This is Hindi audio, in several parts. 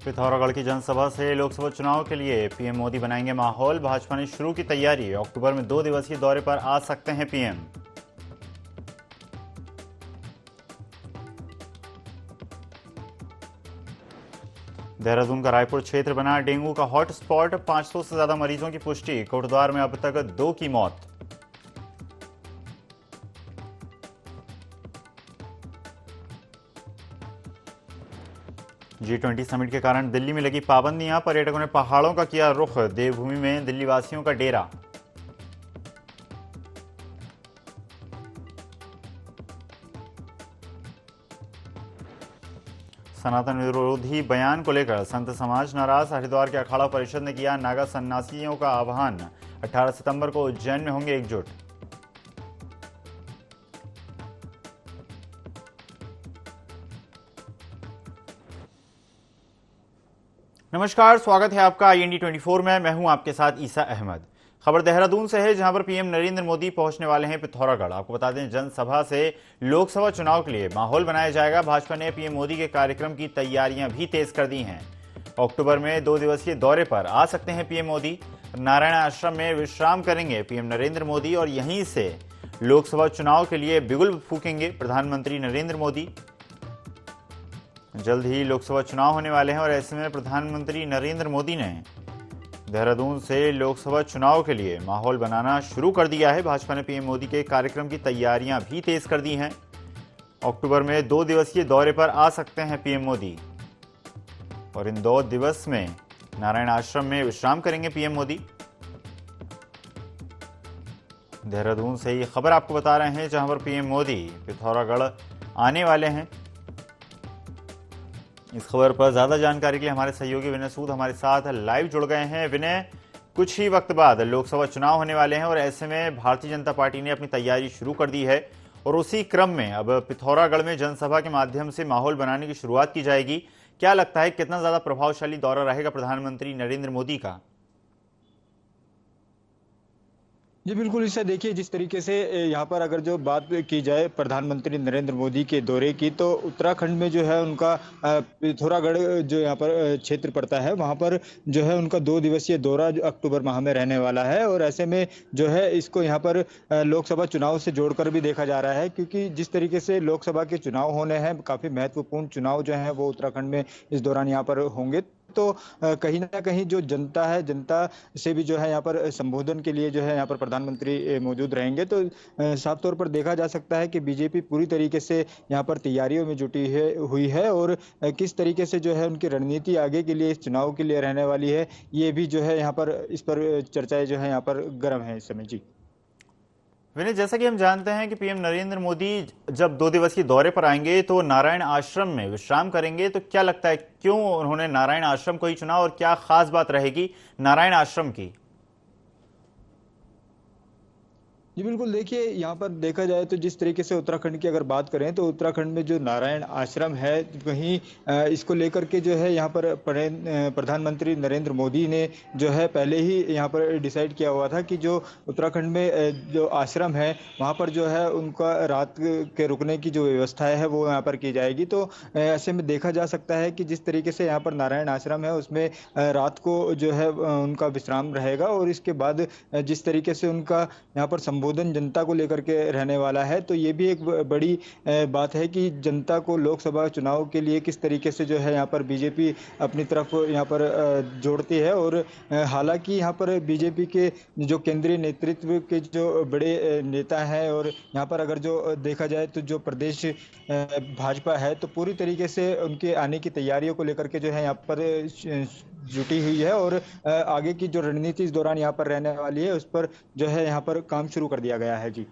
पिथौरागढ़ की जनसभा से लोकसभा चुनाव के लिए पीएम मोदी बनाएंगे माहौल। भाजपा ने शुरू की तैयारी। अक्टूबर में 2 दिवसीय दौरे पर आ सकते हैं पीएम। देहरादून का रायपुर क्षेत्र बना डेंगू का हॉटस्पॉट। 500 से ज्यादा मरीजों की पुष्टि। कोटद्वार में अब तक 2 की मौत। G20 समिट के कारण दिल्ली में लगी पाबंदियां। पर्यटकों ने पहाड़ों का किया रुख। देवभूमि में दिल्ली वासियों का डेरा। सनातन विरोधी बयान को लेकर संत समाज नाराज। हरिद्वार के अखाड़ा परिषद ने किया नागा सन्यासियों का आह्वान। 18 सितंबर को उज्जैन में होंगे एकजुट। नमस्कार, स्वागत है आपका IND 24 में। मैं हूं आपके साथ ईसा अहमद। खबर देहरादून से है, जहां पर पीएम नरेंद्र मोदी पहुंचने वाले हैं पिथौरागढ़। आपको बता दें, जनसभा से लोकसभा चुनाव के लिए माहौल बनाया जाएगा। भाजपा ने पीएम मोदी के कार्यक्रम की तैयारियां भी तेज कर दी हैं। अक्टूबर में 2 दिवसीय दौरे पर आ सकते हैं पीएम मोदी। नारायण आश्रम में विश्राम करेंगे पीएम नरेंद्र मोदी और यहीं से लोकसभा चुनाव के लिए बिगुल फूकेंगे प्रधानमंत्री नरेंद्र मोदी। जल्द ही लोकसभा चुनाव होने वाले हैं और ऐसे में प्रधानमंत्री नरेंद्र मोदी ने देहरादून से लोकसभा चुनाव के लिए माहौल बनाना शुरू कर दिया है। भाजपा ने पीएम मोदी के कार्यक्रम की तैयारियां भी तेज कर दी हैं। अक्टूबर में 2 दिवसीय दौरे पर आ सकते हैं पीएम मोदी और इन 2 दिवस में नारायण आश्रम में विश्राम करेंगे पीएम मोदी। देहरादून से ये खबर आपको बता रहे हैं, जहां पर पीएम मोदी पिथौरागढ़ आने वाले हैं। इस खबर पर ज्यादा जानकारी के लिए हमारे सहयोगी विनय सूद हमारे साथ लाइव जुड़ गए हैं। विनय, कुछ ही वक्त बाद लोकसभा चुनाव होने वाले हैं और ऐसे में भारतीय जनता पार्टी ने अपनी तैयारी शुरू कर दी है और उसी क्रम में अब पिथौरागढ़ में जनसभा के माध्यम से माहौल बनाने की शुरुआत की जाएगी। क्या लगता है, कितना ज्यादा प्रभावशाली दौरा रहेगा प्रधानमंत्री नरेंद्र मोदी का? जी बिल्कुल, इससे देखिए जिस तरीके से यहाँ पर अगर जो बात की जाए प्रधानमंत्री नरेंद्र मोदी के दौरे की, तो उत्तराखंड में जो है उनका पिथौरागढ़ जो यहाँ पर क्षेत्र पड़ता है, वहाँ पर जो है उनका 2 दिवसीय दौरा जो अक्टूबर माह में रहने वाला है। और ऐसे में जो है इसको यहाँ पर लोकसभा चुनाव से जोड़कर भी देखा जा रहा है, क्योंकि जिस तरीके से लोकसभा के चुनाव होने हैं, काफ़ी महत्वपूर्ण चुनाव जो हैं वो उत्तराखंड में इस दौरान यहाँ पर होंगे। तो कहीं ना कहीं जो जनता है, जनता से भी जो है यहाँ पर संबोधन के लिए जो है यहाँ पर प्रधानमंत्री मौजूद रहेंगे। तो साफ तौर पर देखा जा सकता है कि बीजेपी पूरी तरीके से यहाँ पर तैयारियों में जुटी है हुई है और किस तरीके से जो है उनकी रणनीति आगे के लिए इस चुनाव के लिए रहने वाली है, ये भी जो है यहाँ पर इस पर चर्चाएं जो है यहाँ पर गर्म है इस समय। जी विनय, जैसा कि हम जानते हैं कि पीएम नरेंद्र मोदी जब 2 दिवसीय दौरे पर आएंगे तो नारायण आश्रम में विश्राम करेंगे, तो क्या लगता है क्यों उन्होंने नारायण आश्रम को ही चुना और क्या खास बात रहेगी नारायण आश्रम की? जी बिल्कुल, देखिए यहाँ पर देखा जाए तो जिस तरीके से उत्तराखंड की अगर बात करें, तो उत्तराखंड में जो नारायण आश्रम है, कहीं इसको लेकर के जो है यहाँ पर प्रधानमंत्री नरेंद्र मोदी ने जो है पहले ही यहाँ पर डिसाइड किया हुआ था कि जो उत्तराखंड में जो आश्रम है वहाँ पर जो है उनका रात के रुकने की जो व्यवस्था है वो यहाँ पर की जाएगी। तो ऐसे में देखा जा सकता है कि जिस तरीके से यहाँ पर नारायण आश्रम है उसमें रात को जो है उनका विश्राम रहेगा और इसके बाद जिस तरीके से उनका यहाँ पर संबोधन जनता को लेकर के रहने वाला है, तो ये भी एक बड़ी बात है कि जनता को लोकसभा चुनाव के लिए किस तरीके से जो है यहाँ पर बीजेपी अपनी तरफ यहाँ पर जोड़ती है। और हालांकि यहाँ पर बीजेपी के जो केंद्रीय नेतृत्व के जो बड़े नेता हैं और यहाँ पर अगर जो देखा जाए तो जो प्रदेश भाजपा है, तो पूरी तरीके से उनके आने की तैयारियों को लेकर के जो है यहाँ पर जुटी हुई है और आगे की जो रणनीति इस दौरान यहाँ पर रहने वाली है उस पर जो है यहाँ पर काम शुरू कर दिया गया है। जी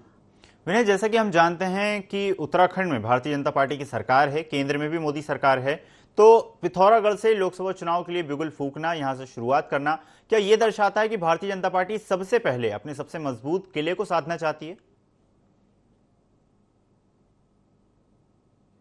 विनय, जैसा कि हम जानते हैं कि उत्तराखंड में भारतीय जनता पार्टी की सरकार है, केंद्र में भी मोदी सरकार है, तो पिथौरागढ़ से लोकसभा चुनाव के लिए बिगुल फूकना, यहां से शुरुआत करना, क्या यह दर्शाता है कि भारतीय जनता पार्टी सबसे पहले अपने सबसे मजबूत किले को साधना चाहती है?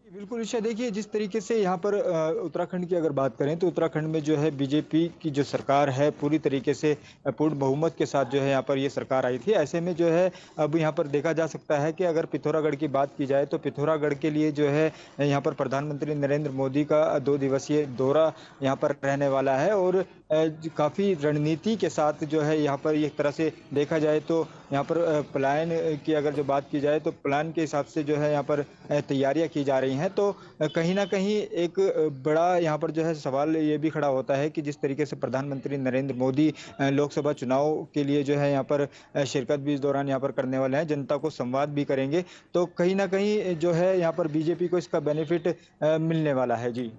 बिल्कुल ईशा, देखिए जिस तरीके से यहाँ पर उत्तराखंड की अगर बात करें तो उत्तराखंड में जो है बीजेपी की जो सरकार है पूरी तरीके से पूर्ण बहुमत के साथ जो है यहाँ पर ये सरकार आई थी। ऐसे में जो है अब यहाँ पर देखा जा सकता है कि अगर पिथौरागढ़ की बात की जाए तो पिथौरागढ़ के लिए जो है यहाँ पर प्रधानमंत्री नरेंद्र मोदी का 2 दिवसीय दौरा यहाँ पर रहने वाला है। और काफ़ी रणनीति के साथ जो है यहाँ पर एक तरह से देखा जाए तो यहाँ पर प्लान की अगर जो बात की जाए तो प्लान के हिसाब से जो है यहाँ पर तैयारियां की जा रही हैं। तो कहीं ना कहीं एक बड़ा यहाँ पर जो है सवाल ये भी खड़ा होता है कि जिस तरीके से प्रधानमंत्री नरेंद्र मोदी लोकसभा चुनाव के लिए जो है यहाँ पर शिरकत भी इस दौरान यहाँ पर करने वाले हैं, जनता को संवाद भी करेंगे, तो कहीं ना कहीं जो है यहाँ पर बीजेपी को इसका बेनिफिट मिलने वाला है। जी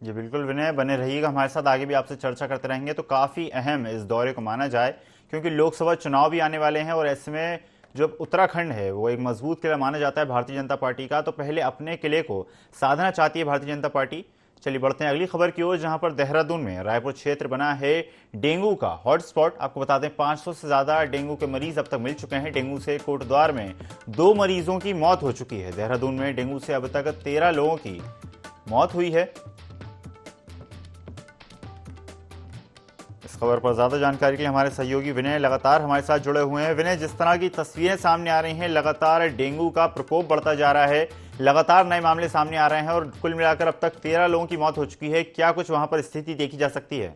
जी बिल्कुल विनय, बने रहिएगा हमारे साथ, आगे भी आपसे चर्चा करते रहेंगे। तो काफ़ी अहम इस दौरे को माना जाए क्योंकि लोकसभा चुनाव भी आने वाले हैं और ऐसे में जो उत्तराखंड है वो एक मजबूत किला माना जाता है भारतीय जनता पार्टी का। तो पहले अपने किले को साधना चाहती है भारतीय जनता पार्टी। चलिए बढ़ते हैं अगली खबर की ओर, जहां पर देहरादून में रायपुर क्षेत्र बना है डेंगू का हॉटस्पॉट। आपको बता दें 500 से ज्यादा डेंगू के मरीज अब तक मिल चुके हैं। डेंगू से कोटद्वार में 2 मरीजों की मौत हो चुकी है। देहरादून में डेंगू से अब तक 13 लोगों की मौत हुई है। इस खबर पर ज्यादा जानकारी के लिए हमारे सहयोगी विनय लगातार हमारे साथ जुड़े हुए हैं। विनय, जिस तरह की तस्वीरें सामने आ रही हैं, लगातार डेंगू का प्रकोप बढ़ता जा रहा है, लगातार नए मामले सामने आ रहे हैं और कुल मिलाकर अब तक 13 लोगों की मौत हो चुकी है। क्या कुछ वहां पर स्थिति देखी जा सकती है?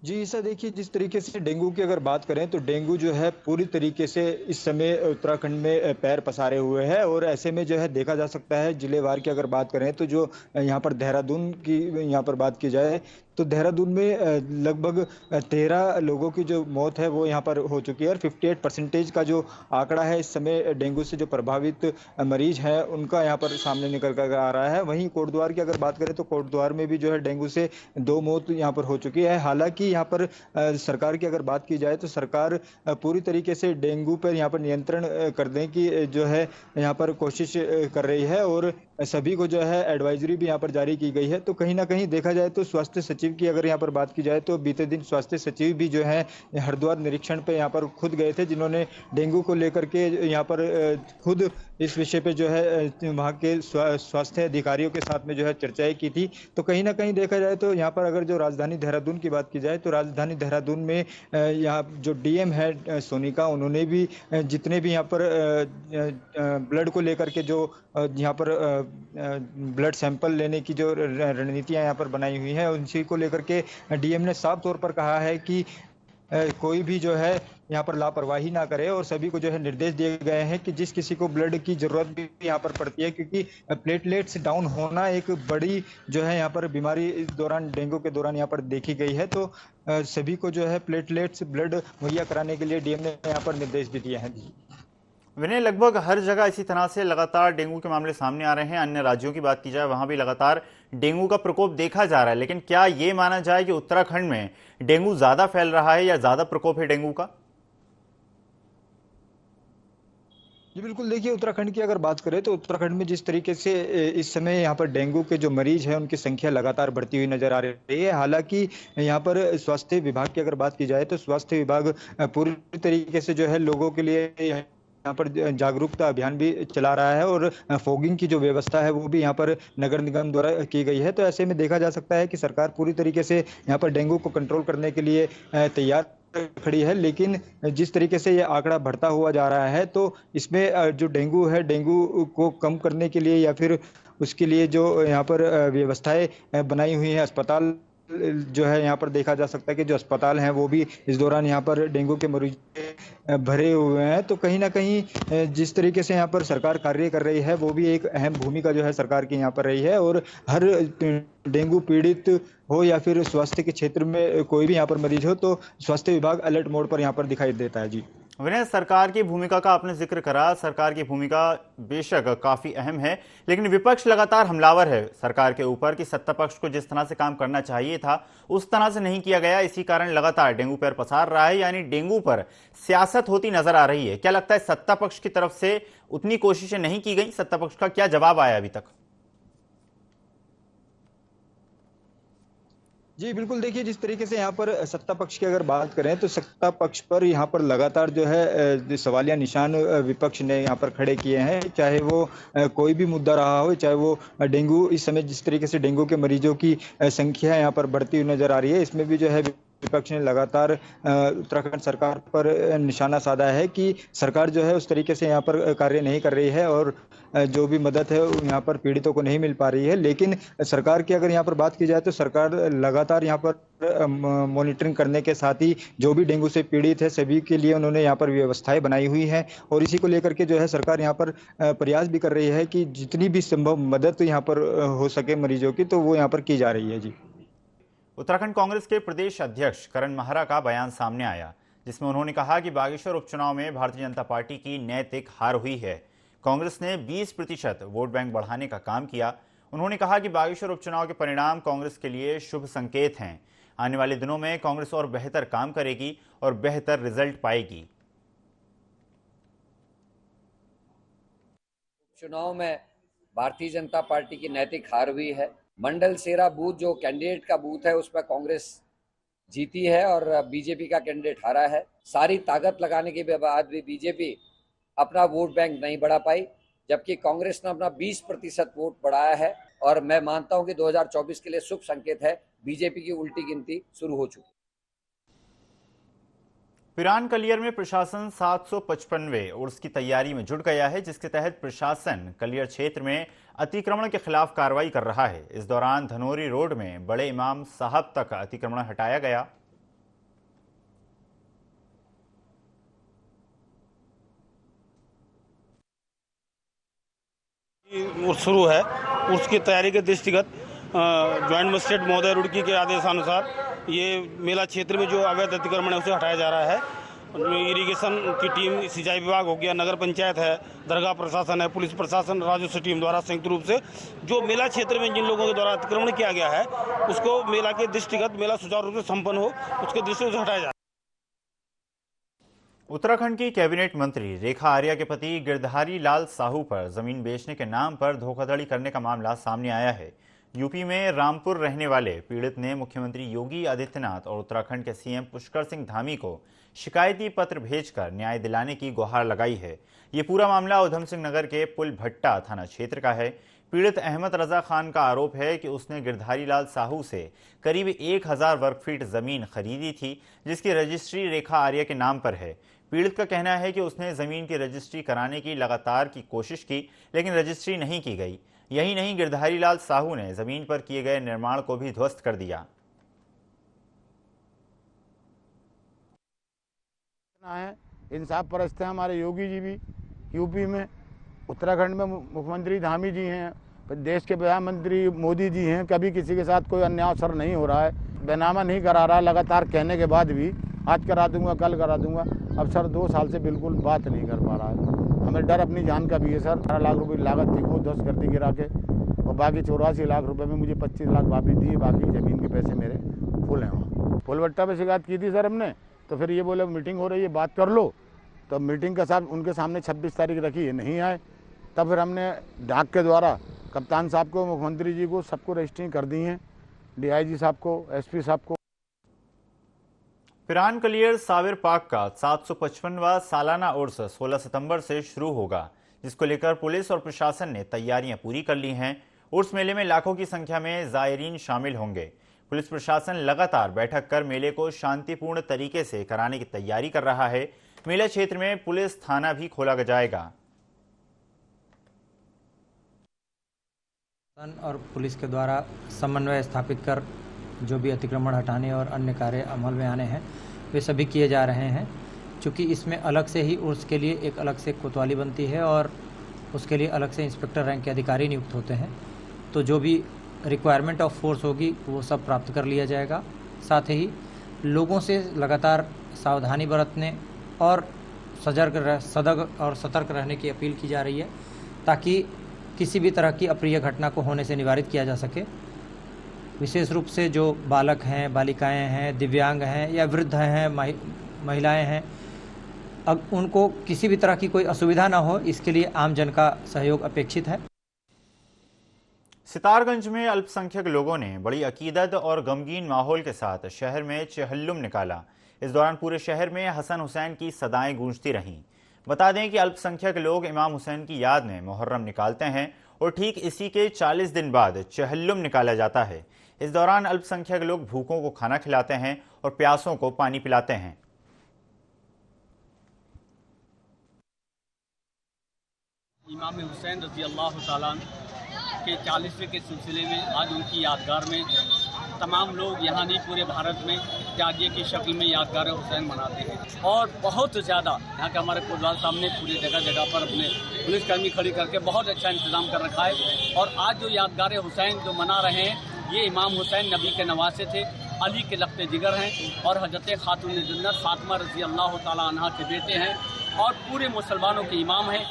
जी ईसा, देखिए जिस तरीके से डेंगू की अगर बात करें तो डेंगू जो है पूरी तरीके से इस समय उत्तराखंड में पैर पसारे हुए है। और ऐसे में जो है देखा जा सकता है जिलेवार की अगर बात करें तो जो यहाँ पर देहरादून की यहाँ पर बात की जाए तो देहरादून में लगभग 13 लोगों की जो मौत है वो यहाँ पर हो चुकी है। और 58% का जो आंकड़ा है इस समय डेंगू से जो प्रभावित मरीज हैं उनका यहाँ पर सामने निकल कर आ रहा है। वहीं कोटद्वार की अगर बात करें तो कोटद्वार में भी जो है डेंगू से 2 मौत यहाँ पर हो चुकी है। हालांकि यहाँ पर सरकार की अगर बात की जाए तो सरकार पूरी तरीके से डेंगू पर यहाँ पर नियंत्रण करने की जो है यहाँ पर कोशिश कर रही है। और सभी को जो है एडवाइजरी भी यहाँ पर जारी की गई है। तो कहीं ना कहीं देखा जाए तो स्वास्थ्य सचिव की अगर यहाँ पर बात की जाए तो बीते दिन स्वास्थ्य सचिव भी जो है हरिद्वार निरीक्षण पे यहाँ पर खुद गए थे, जिन्होंने डेंगू को लेकर के यहाँ पर खुद इस विषय पे जो है वहाँ के स्वास्थ्य अधिकारियों के साथ में जो है चर्चाएं की थी। तो कहीं ना कहीं देखा जाए तो यहाँ पर अगर जो राजधानी देहरादून की बात की जाए तो राजधानी देहरादून में यहाँ जो डीएम है सोनिका, उन्होंने भी जितने भी यहाँ पर ब्लड को लेकर के जो यहाँ पर ब्लड सैंपल लेने की जो रणनीतियां यहाँ पर बनाई हुई है उसी को लेकर के डीएम ने साफ तौर पर कहा है कि कोई भी जो है यहाँ पर लापरवाही ना करे। और सभी को जो है निर्देश दिए गए हैं कि जिस किसी को ब्लड की जरूरत भी यहाँ पर पड़ती है, क्योंकि प्लेटलेट्स डाउन होना एक बड़ी जो है यहाँ पर बीमारी इस दौरान डेंगू के दौरान यहाँ पर देखी गई है। तो सभी को जो है प्लेटलेट्स ब्लड मुहैया कराने के लिए डीएम ने यहाँ पर निर्देश भी दिए हैं। विनय, लगभग हर जगह इसी तरह से लगातार डेंगू के मामले सामने आ रहे हैं। अन्य राज्यों की बात की जाए वहां भी लगातार डेंगू का प्रकोप देखा जा रहा है, लेकिन क्या ये माना जाए कि उत्तराखंड में डेंगू ज्यादा फैल रहा है या ज्यादा प्रकोप है डेंगू का? जी बिल्कुल, देखिए उत्तराखंड की अगर बात करें तो उत्तराखंड में जिस तरीके से इस समय यहाँ पर डेंगू के जो मरीज हैं उनकी संख्या लगातार बढ़ती हुई नजर आ रही है। हालांकि यहाँ पर स्वास्थ्य विभाग की अगर बात की जाए तो स्वास्थ्य विभाग पूरी तरीके से जो है लोगों के लिए यहाँ पर जागरूकता अभियान भी चला रहा है। और फॉगिंग की जो व्यवस्था है वो भी यहाँ पर नगर निगम द्वारा की गई है। तो ऐसे में देखा जा सकता है कि सरकार पूरी तरीके से यहाँ पर डेंगू को कंट्रोल करने के लिए तैयार खड़ी है। लेकिन जिस तरीके से ये आंकड़ा बढ़ता हुआ जा रहा है तो इसमें जो डेंगू है, डेंगू को कम करने के लिए या फिर उसके लिए जो यहाँ पर व्यवस्थाएं बनाई हुई हैं, अस्पताल जो है यहाँ पर देखा जा सकता है कि जो अस्पताल हैं वो भी इस दौरान यहाँ पर डेंगू के मरीज भरे हुए हैं। तो कहीं ना कहीं जिस तरीके से यहाँ पर सरकार कार्य कर रही है वो भी एक अहम भूमिका जो है सरकार की यहाँ पर रही है। और हर डेंगू पीड़ित हो या फिर स्वास्थ्य के क्षेत्र में कोई भी यहाँ पर मरीज हो तो स्वास्थ्य विभाग अलर्ट मोड पर यहाँ पर दिखाई देता है। जी विनय, सरकार की भूमिका का आपने जिक्र करा। सरकार की भूमिका बेशक काफी अहम है, लेकिन विपक्ष लगातार हमलावर है सरकार के ऊपर कि सत्ता पक्ष को जिस तरह से काम करना चाहिए था उस तरह से नहीं किया गया। इसी कारण लगातार डेंगू पर पसार रहा है, यानी डेंगू पर सियासत होती नजर आ रही है। क्या लगता है सत्ता पक्ष की तरफ से उतनी कोशिशें नहीं की गई? सत्ता पक्ष का क्या जवाब आया अभी तक? जी, बिल्कुल देखिए जिस तरीके से यहाँ पर सत्ता पक्ष की अगर बात करें तो सत्ता पक्ष पर यहाँ पर लगातार जो है जो सवालिया निशान विपक्ष ने यहाँ पर खड़े किए हैं। चाहे वो कोई भी मुद्दा रहा हो, चाहे वो डेंगू इस समय जिस तरीके से डेंगू के मरीजों की संख्या यहाँ पर बढ़ती हुई नज़र आ रही है, इसमें भी जो है विपक्ष ने लगातार उत्तराखंड सरकार पर निशाना साधा है कि सरकार जो है उस तरीके से यहाँ पर कार्य नहीं कर रही है और जो भी मदद है वो यहाँ पर पीड़ितों को नहीं मिल पा रही है। लेकिन सरकार की अगर यहाँ पर बात की जाए तो सरकार लगातार यहाँ पर मॉनिटरिंग करने के साथ ही जो भी डेंगू से पीड़ित है सभी के लिए उन्होंने यहाँ पर व्यवस्थाएं बनाई हुई हैं और इसी को लेकर के जो है सरकार यहाँ पर प्रयास भी कर रही है कि जितनी भी संभव मदद यहाँ पर हो सके मरीजों की तो वो यहाँ पर की जा रही है। जी, उत्तराखंड कांग्रेस के प्रदेश अध्यक्ष करण महरा का बयान सामने आया, जिसमें उन्होंने कहा कि बागेश्वर उपचुनाव में भारतीय जनता पार्टी की नैतिक हार हुई है। कांग्रेस ने 20% वोट बैंक बढ़ाने का काम किया। उन्होंने कहा कि बागेश्वर उपचुनाव के परिणाम कांग्रेस के लिए शुभ संकेत हैं। आने वाले दिनों में कांग्रेस और बेहतर काम करेगी और बेहतर रिजल्ट पाएगी। चुनाव में भारतीय जनता पार्टी की नैतिक हार हुई है। मंडल सेरा बूथ जो कैंडिडेट का बूथ है उस पर कांग्रेस जीती है और बीजेपी का कैंडिडेट हारा है। सारी ताकत लगाने के बाद भी बीजेपी अपना वोट बैंक नहीं बढ़ा पाई, जबकि कांग्रेस ने अपना 20% वोट बढ़ाया है और मैं मानता हूं कि 2024 के लिए शुभ संकेत है। बीजेपी की उल्टी गिनती शुरू हो चुकी। पिरान कलियर में प्रशासन 755वें उर्स की तैयारी में जुट गया है, जिसके तहत प्रशासन कलियर क्षेत्र में अतिक्रमण के खिलाफ कार्रवाई कर रहा है। इस दौरान धनोरी रोड में बड़े इमाम साहब तक अतिक्रमण हटाया गया। शुरू है उसकी तैयारी के दृष्टिगत ज्वाइंट मजिस्ट्रेट महोदय रुड़की के आदेशानुसार ये मेला क्षेत्र में जो अवैध अतिक्रमण है उसे हटाया जा रहा है। इरिगेशन की टीम, सिंचाई विभाग हो गया, नगर पंचायत है, दरगाह प्रशासन है, पुलिस प्रशासन, राजस्व टीम द्वारा संयुक्त रूप से जो मेला क्षेत्र में जिन लोगों के द्वारा अतिक्रमण किया गया है उसको मेला के दृष्टिगत मेला सुचारू रूप से संपन्न हो उसके दृष्टि से हटाया जाए। उत्तराखंड की कैबिनेट मंत्री रेखा आर्या के पति गिरधारी लाल साहू पर जमीन बेचने के नाम पर धोखाधड़ी करने का मामला सामने आया है। यूपी में रामपुर रहने वाले पीड़ित ने मुख्यमंत्री योगी आदित्यनाथ और उत्तराखंड के सीएम पुष्कर सिंह धामी को शिकायती पत्र भेजकर न्याय दिलाने की गुहार लगाई है। ये पूरा मामला उधम सिंह नगर के पुल भट्टा थाना क्षेत्र का है। पीड़ित अहमद रजा खान का आरोप है कि उसने गिरधारी लाल साहू से करीब 1000 वर्ग फीट जमीन खरीदी थी, जिसकी रजिस्ट्री रेखा आर्या के नाम पर है। पीड़ित का कहना है कि उसने जमीन की रजिस्ट्री कराने की लगातार की कोशिश की, लेकिन रजिस्ट्री नहीं की गई। यही नहीं, गिरधारी लाल साहू ने जमीन पर किए गए निर्माण को भी ध्वस्त कर दिया। इंसाफ परस्त हैं हमारे योगी जी भी, यूपी में, उत्तराखंड में मुख्यमंत्री धामी जी हैं, देश के प्रधानमंत्री मोदी जी हैं। कभी किसी के साथ कोई अन्याय असर नहीं हो रहा है, बैनामा नहीं करा रहा। लगातार कहने के बाद भी आज करा दूंगा, कल करा दूंगा। अब सर 2 साल से बिल्कुल बात नहीं कर पा रहा है। हमें डर अपनी जान का भी है सर। 18 लाख रुपए लागत थी, वो ध्वस्त कर दी गिरा के, और बाकी 84 लाख रुपए में मुझे 25 लाख वापस दिए। बाकी ज़मीन के पैसे मेरे फुल हैं वहाँ। फुलवट्टा पे शिकायत की थी सर हमने, तो फिर ये बोले मीटिंग हो रही है, बात कर लो। तो मीटिंग का साहब उनके सामने 26 तारीख रखी है, नहीं आए। तब फिर हमने डाक के द्वारा कप्तान साहब को, मुख्यमंत्री जी को, सबको रजिस्ट्री कर दी हैं, DIG साहब को, SP साहब को। पिरान कलियर साविर पाक का 755वां सालाना उर्स 16 सितंबर से शुरू होगा, जिसको लेकर पुलिस और प्रशासन ने तैयारियां पूरी कर ली हैं। उर्स मेले में लाखों की संख्या में जायरीन शामिल होंगे। पुलिस प्रशासन लगातार बैठक कर मेले को शांतिपूर्ण तरीके से कराने की तैयारी कर रहा है। मेला क्षेत्र में पुलिस थाना भी खोला जाएगा। और पुलिस के द्वारा समन्वय स्थापित कर जो भी अतिक्रमण हटाने और अन्य कार्य अमल में आने हैं वे सभी किए जा रहे हैं। चूँकि इसमें अलग से ही उर्स के लिए एक अलग से कोतवाली बनती है और उसके लिए अलग से इंस्पेक्टर रैंक के अधिकारी नियुक्त होते हैं, तो जो भी रिक्वायरमेंट ऑफ फोर्स होगी वो सब प्राप्त कर लिया जाएगा। साथ ही लोगों से लगातार सावधानी बरतने और सजग और सतर्क रहने की अपील की जा रही है, ताकि किसी भी तरह की अप्रिय घटना को होने से निवारित किया जा सके। विशेष रूप से जो बालक हैं, बालिकाएं हैं, दिव्यांग हैं या वृद्ध हैं, महिलाएं हैं, अब उनको किसी भी तरह की कोई असुविधा ना हो, इसके लिए आम जन का सहयोग अपेक्षित है। सितारगंज में अल्पसंख्यक लोगों ने बड़ी अकीदत और गमगीन माहौल के साथ शहर में चहल्लुम निकाला। इस दौरान पूरे शहर में हसन हुसैन की सदाएं गूंजती रहीं। बता दें कि अल्पसंख्यक लोग इमाम हुसैन की याद में मुहर्रम निकालते हैं और ठीक इसी के 40 दिन बाद चहल्लुम निकाला जाता है। इस दौरान अल्पसंख्यक लोग भूखों को खाना खिलाते हैं और प्यासों को पानी पिलाते हैं। इमाम हुसैन रज़ी अल्लाह तआला के 40वें के सिलसिले में आज उनकी यादगार में तमाम लोग यहाँ नहीं पूरे भारत में त्यागिए की शक्ल में यादगार हुसैन मनाते हैं। और बहुत ज़्यादा यहाँ के हमारे कोतवाल साहब ने पूरे जगह जगह पर अपने पुलिसकर्मी खड़ी करके बहुत अच्छा इंतजाम कर रखा है। और आज जो यादगार हुसैन जो मना रहे हैं, ये इमाम हुसैन नबी के नवासे थे, अली के लख्ते जिगर हैं और हज़रत खातून जन्नत फातिमा रज़ी अल्लाह तआला अन्हा के बेटे हैं और पूरे मुसलमानों के इमाम हैं।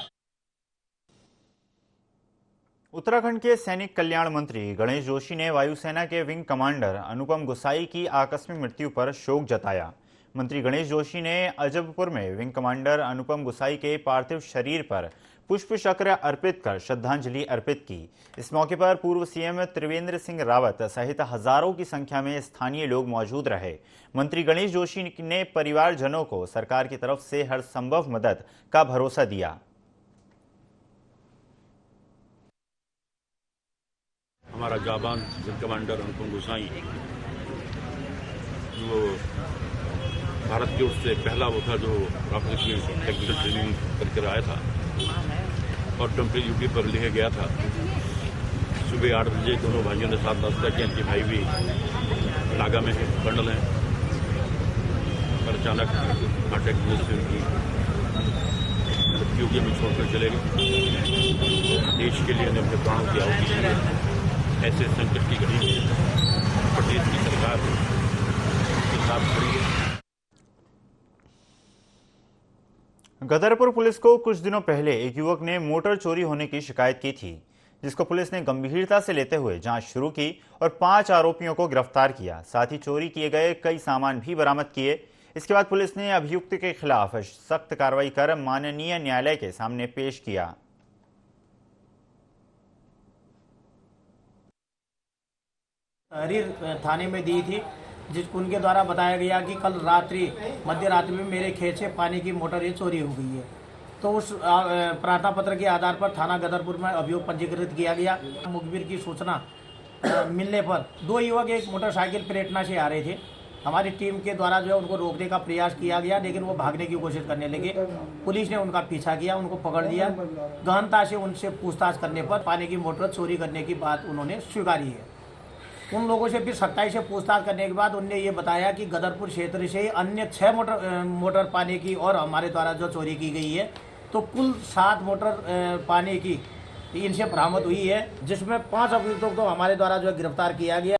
उत्तराखंड के सैनिक कल्याण मंत्री गणेश जोशी ने वायुसेना के विंग कमांडर अनुपम गुसाई की आकस्मिक मृत्यु पर शोक जताया। मंत्री गणेश जोशी ने अजबपुर में विंग कमांडर अनुपम गुसाई के पार्थिव शरीर पर पुष्प चक्र अर्पित कर श्रद्धांजलि अर्पित की। इस मौके पर पूर्व सीएम त्रिवेंद्र सिंह रावत सहित हजारों की संख्या में स्थानीय लोग मौजूद रहे। मंत्री गणेश जोशी ने परिवारजनों को सरकार की तरफ से हर संभव मदद का भरोसा दिया। हमारा जाबान विंग कमांडर अनुपम गुसाई, जो भारत की ओर से पहला वो था जो राफेल की टेक्निकल ट्रेनिंग करके आया था और टेम्परेरी ड्यूटी पर लेके गया था। सुबह 8 बजे दोनों भाइयों ने साथ नाश्ता किया। इनके भाई भी नागा में कर्नल हैं, पर अचानक हार्ट अटैक से उनकी मृत्यु में छोड़कर चले गए। देश के लिए अपने प्राणों की आहुति दी है। ऐसे संकट की घड़ी में प्रदेश की सरकार के साथ खड़ी है। गदरपुर पुलिस को कुछ दिनों पहले एक युवक ने मोटर चोरी होने की शिकायत की थी, जिसको पुलिस ने गंभीरता से लेते हुए जांच शुरू की और 5 आरोपियों को गिरफ्तार किया। साथ ही चोरी किए गए कई सामान भी बरामद किए। इसके बाद पुलिस ने अभियुक्त के खिलाफ सख्त कार्रवाई कर माननीय न्यायालय के सामने पेश किया। तहरीर थाने में दी थी, जिसको उनके द्वारा बताया गया कि कल रात्रि मध्य रात्रि में मेरे खेत से पानी की मोटर ये चोरी हो गई है। तो उस प्रार्थना पत्र के आधार पर थाना गदरपुर में अभियोग पंजीकृत किया गया। मुखबिर की सूचना मिलने पर 2 युवक एक मोटरसाइकिल प्रेरणा से आ रहे थे। हमारी टीम के द्वारा जो है उनको रोकने का प्रयास किया गया, लेकिन वो भागने की कोशिश करने लगे। पुलिस ने उनका पीछा किया, उनको पकड़ लिया। गहनता से उनसे पूछताछ करने पर पानी की मोटर चोरी करने की बात उन्होंने स्वीकारी है। उन लोगों से फिर सख्ताई से पूछताछ करने के बाद उनने ये बताया कि गदरपुर क्षेत्र से अन्य 6 मोटर पानी की और हमारे द्वारा जो चोरी की गई है, तो कुल 7 मोटर पानी की इनसे बरामद हुई है, जिसमें 5 अभियुक्तों को हमारे द्वारा जो गिरफ्तार किया गया।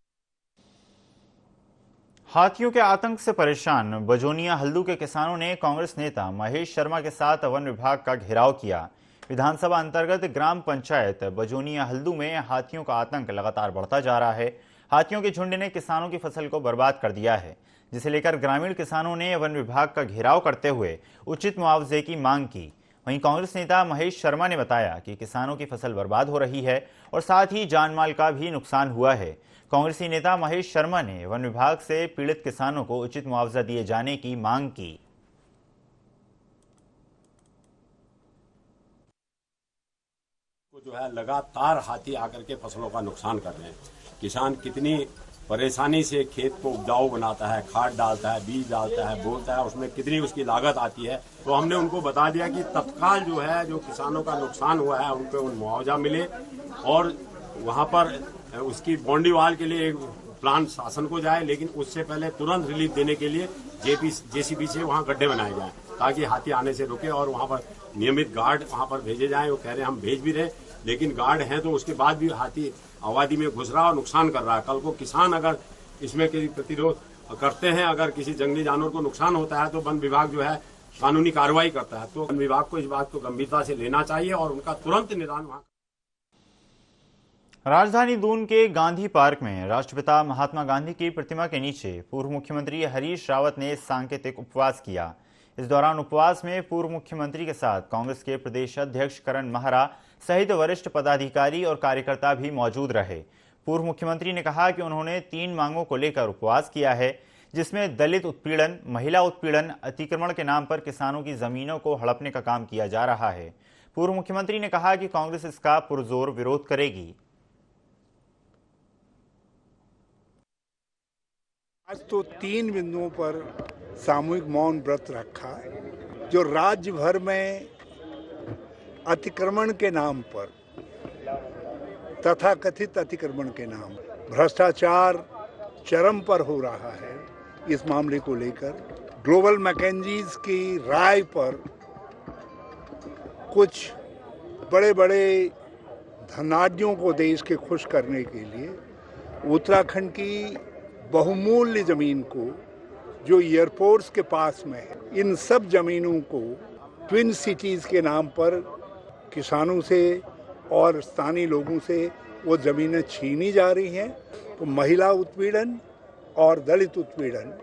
हाथियों के आतंक से परेशान बजोनिया हल्दू के किसानों ने कांग्रेस नेता महेश शर्मा के साथ वन विभाग का घेराव किया। विधानसभा अंतर्गत ग्राम पंचायत बजोनिया हल्दू में हाथियों का आतंक लगातार बढ़ता जा रहा है। हाथियों के झुंड ने किसानों की फसल को बर्बाद कर दिया है, जिसे लेकर ग्रामीण किसानों ने वन विभाग का घेराव करते हुए उचित मुआवजे की मांग की। वहीं कांग्रेस नेता महेश शर्मा ने बताया कि किसानों की फसल बर्बाद हो रही है और साथ ही जानमाल का भी नुकसान हुआ है। कांग्रेसी नेता महेश शर्मा ने वन विभाग से पीड़ित किसानों को उचित मुआवजा दिए जाने की मांग की। जो है लगातार हाथी आकर के फसलों का नुकसान कर रहे हैं। किसान कितनी परेशानी से खेत को उपजाऊ बनाता है, खाद डालता है, बीज डालता है, बोता है, उसमें कितनी उसकी लागत आती है। तो हमने उनको बता दिया कि तत्काल जो है जो किसानों का नुकसान हुआ है उनको उन मुआवजा मिले और वहां पर उसकी बाउंड्री वाल के लिए एक प्लान शासन को जाए, लेकिन उससे पहले तुरंत रिलीफ देने के लिए जेसीबी से वहां गड्ढे बनाए जाएं ताकि हाथी आने से रुके और वहां पर नियमित गार्ड वहां पर भेजे जाएं। वो कह रहे हैं हम भेज भी रहे, लेकिन गार्ड हैं तो उसके बाद भी हाथी आबादी में घुस रहा और नुकसान कर रहा है। कल को किसान अगर इसमें किसी प्रतिरोध करते हैं, अगर किसी जंगली जानवर को नुकसान होता है तो वन विभाग जो है कानूनी कार्रवाई करता है। तो वन विभाग को इस बात को गंभीरता से लेना चाहिए और उनका तुरंत निदान वहां। राजधानी दून के गांधी पार्क में राष्ट्रपिता महात्मा गांधी की प्रतिमा के नीचे पूर्व मुख्यमंत्री हरीश रावत ने सांकेतिक उपवास किया। इस दौरान उपवास में पूर्व मुख्यमंत्री के साथ कांग्रेस के प्रदेश अध्यक्ष करण महरा, सहित वरिष्ठ पदाधिकारी और कार्यकर्ता भी मौजूद रहे। पूर्व मुख्यमंत्री ने कहा कि उन्होंने 3 मांगों को लेकर उपवास किया है, जिसमें दलित उत्पीड़न, महिला उत्पीड़न, अतिक्रमण के नाम पर किसानों की जमीनों को हड़पने का काम किया जा रहा है। पूर्व मुख्यमंत्री ने कहा कि कांग्रेस इसका पुरजोर विरोध करेगी। आज तो 3 बिंदुओं पर सामूहिक मौन व्रत रखा, जो राज्य भर में अतिक्रमण के नाम पर, तथाकथित अतिक्रमण के नाम, भ्रष्टाचार चरम पर हो रहा है। इस मामले को लेकर ग्लोबल मैकेंजीज की राय पर कुछ बड़े बड़े धनाढ्यों को देश के खुश करने के लिए उत्तराखंड की बहुमूल्य जमीन को, जो एयरपोर्ट्स के पास में है, इन सब जमीनों को ट्विन सिटीज के नाम पर किसानों से और स्थानीय लोगों से वो जमीनें छीनी जा रही हैं। तो महिला उत्पीड़न और दलित उत्पीड़न,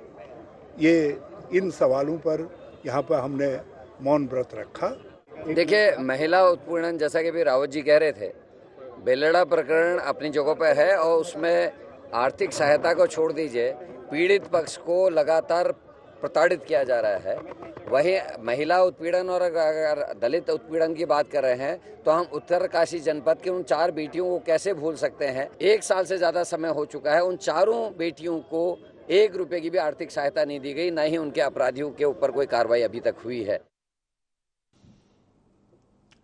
ये इन सवालों पर यहाँ पर हमने मौन व्रत रखा। देखिए, महिला उत्पीड़न जैसा कि भी रावत जी कह रहे थे, बेलड़ा प्रकरण अपनी जगह पर है और उसमें आर्थिक सहायता को छोड़ दीजिए, पीड़ित पक्ष को लगातार प्रताड़ित किया जा रहा है। वहीं महिला उत्पीड़न और अगर दलित उत्पीड़न की बात कर रहे हैं तो हम उत्तरकाशी जनपद की उन 4 बेटियों को कैसे भूल सकते हैं। 1 साल से ज़्यादा समय हो चुका है, उन चारों बेटियों को 1 रुपये की भी आर्थिक सहायता नहीं दी गई, न ही उनके अपराधियों के ऊपर कोई कार्रवाई अभी तक हुई है।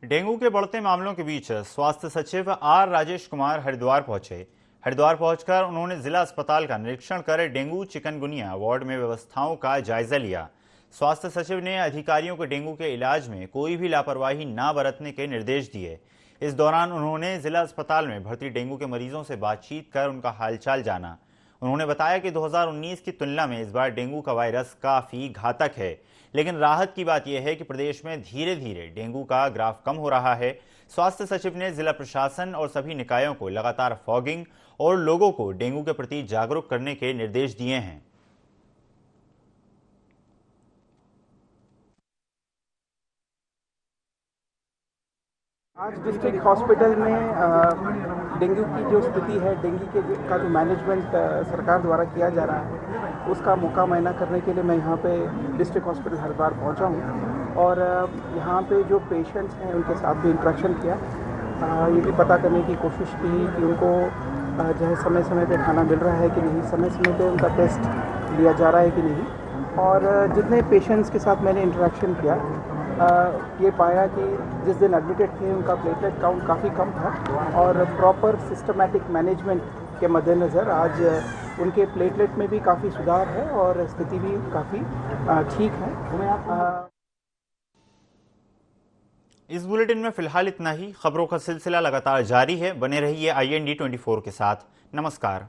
डेंगू के बढ़ते मामलों के बीच स्वास्थ्य सचिव आर राजेश कुमार हरिद्वार पहुंचे। हरिद्वार पहुंचकर उन्होंने जिला अस्पताल का निरीक्षण कर डेंगू चिकनगुनिया वार्ड में व्यवस्थाओं का जायजा लिया। स्वास्थ्य सचिव ने अधिकारियों को डेंगू के इलाज में कोई भी लापरवाही न बरतने के निर्देश दिए। इस दौरान उन्होंने जिला अस्पताल में भर्ती डेंगू के मरीजों से बातचीत कर उनका हालचाल जाना। उन्होंने बताया कि 2019 की तुलना में इस बार डेंगू का वायरस काफ़ी घातक है, लेकिन राहत की बात यह है कि प्रदेश में धीरे धीरे डेंगू का ग्राफ कम हो रहा है। स्वास्थ्य सचिव ने जिला प्रशासन और सभी निकायों को लगातार फॉगिंग और लोगों को डेंगू के प्रति जागरूक करने के निर्देश दिए हैं। आज डिस्ट्रिक्ट हॉस्पिटल में डेंगू की जो स्थिति है, डेंगू का जो मैनेजमेंट सरकार द्वारा किया जा रहा है, उसका मौका मुआयना करने के लिए मैं यहाँ पे डिस्ट्रिक्ट हॉस्पिटल हरिद्वार पहुँचा हूँ और यहाँ पे जो पेशेंट्स हैं उनके साथ भी इंटरेक्शन किया। ये भी पता करने की कोशिश की कि उनको जो है समय समय पे खाना मिल रहा है कि नहीं, समय समय पे उनका टेस्ट लिया जा रहा है कि नहीं। और जितने पेशेंट्स के साथ मैंने इंटरेक्शन किया, ये पाया कि जिस दिन एडमिटेड थे उनका प्लेटलेट काउंट काफ़ी कम था और प्रॉपर सिस्टमैटिक मैनेजमेंट के मद्देनज़र आज उनके प्लेटलेट में भी काफ़ी सुधार है और स्थिति भी काफ़ी ठीक है। इस बुलेटिन में फिलहाल इतना ही। खबरों का सिलसिला लगातार जारी है, बने रहिए IND 24 के साथ। नमस्कार।